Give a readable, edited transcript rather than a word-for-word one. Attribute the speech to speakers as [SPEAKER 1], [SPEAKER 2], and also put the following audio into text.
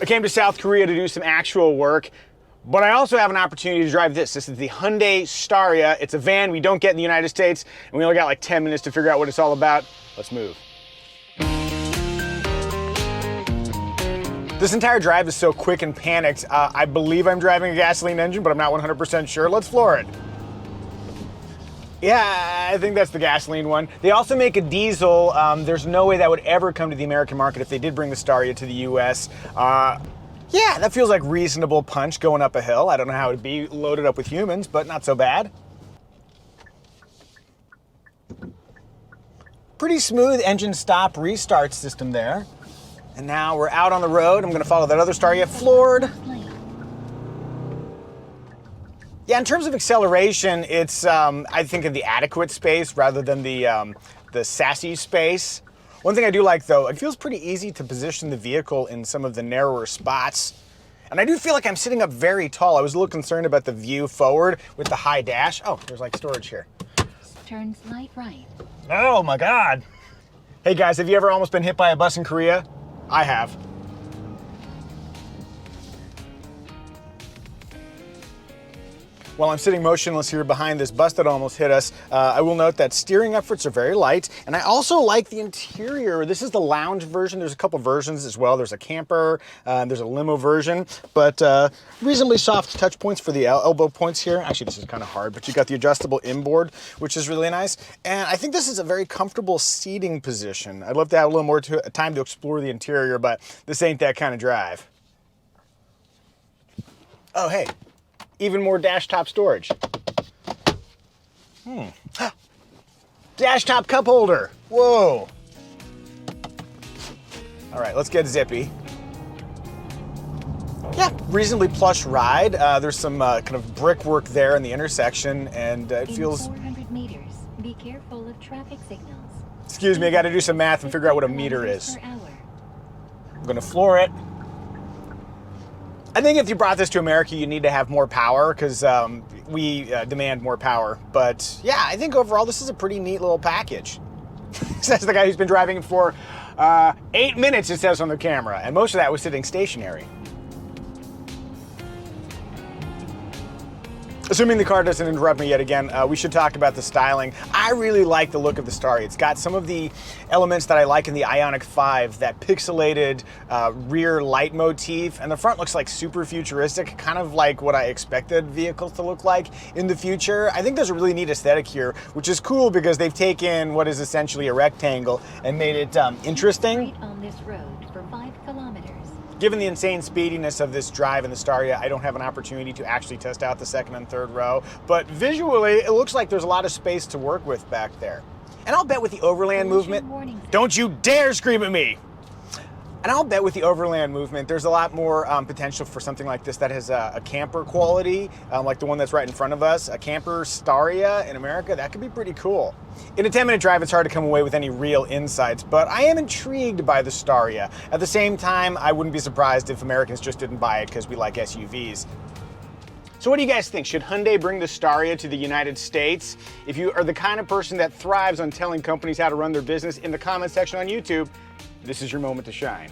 [SPEAKER 1] I came to South Korea to do some actual work, but I also have an opportunity to drive this. This is the Hyundai Staria. It's a van we don't get in the United States, and we only got like 10 minutes to figure out what it's all about. Let's move. This entire drive is so quick and panicked. I believe I'm driving a gasoline engine, but I'm not 100% sure. Let's floor it. Yeah, I think that's the gasoline one. They also make a diesel. There's no way that would ever come to the American market if they did bring the Staria to the US. Yeah, that feels like reasonable punch going up a hill. I don't know how it'd be loaded up with humans, but not so bad. Pretty smooth engine stop restart system there. And now we're out on the road. I'm gonna follow that other Staria, floored. Yeah, in terms of acceleration, it's, I think, in the adequate space rather than the sassy space. One thing I do like, though, it feels pretty easy to position the vehicle in some of the narrower spots. And I do feel like I'm sitting up very tall. I was a little concerned about the view forward with the high dash. Oh, there's like storage here.
[SPEAKER 2] Turn slight right.
[SPEAKER 1] Oh my God. Hey guys, have you ever almost been hit by a bus in Korea? I have. While I'm sitting motionless here behind this bus that almost hit us, I will note that steering efforts are very light, and I also like the interior. This is the lounge version. There's a couple versions as well. There's a camper, there's a limo version, but reasonably soft touch points for the elbow points here. Actually, this is kind of hard, but you got the adjustable inboard, which is really nice. And I think this is a very comfortable seating position. I'd love to have a little more time to explore the interior, but this ain't that kind of drive. Oh, hey. Even more dash top storage. Dash top cup holder. Whoa. All right, let's get zippy. Yeah, reasonably plush ride. There's some kind of brickwork there in the intersection, and it feels...
[SPEAKER 2] 400 meters, be careful of traffic signals.
[SPEAKER 1] Excuse me, I gotta do some math and figure out what a meter is. I'm gonna floor it. I think if you brought this to America, you need to have more power because we demand more power. But yeah, I think overall this is a pretty neat little package. Says the guy who's been driving it for 8 minutes, it says on the camera, and most of that was sitting stationary. Assuming the car doesn't interrupt me yet again, we should talk about the styling. I really like the look of the Staria. It's got some of the elements that I like in the Ioniq 5, that pixelated rear light motif, and the front looks like super futuristic, kind of like what I expected vehicles to look like in the future. I think there's a really neat aesthetic here, which is cool because they've taken what is essentially a rectangle and made it interesting.
[SPEAKER 2] Straight on this road for 5 kilometers.
[SPEAKER 1] Given the insane speediness of this drive in the Staria, I don't have an opportunity to actually test out the second and third row, but visually, it looks like there's a lot of space to work with back there. And I'll bet with the overland movement, don't you dare scream at me! And I'll bet with the overland movement, there's a lot more potential for something like this that has a camper quality, like the one that's right in front of us. A camper Staria in America, that could be pretty cool. In a 10-minute drive, it's hard to come away with any real insights, but I am intrigued by the Staria. At the same time, I wouldn't be surprised if Americans just didn't buy it because we like SUVs. So what do you guys think? Should Hyundai bring the Staria to the United States? If you are the kind of person that thrives on telling companies how to run their business, in the comment section on YouTube, this is your moment to shine.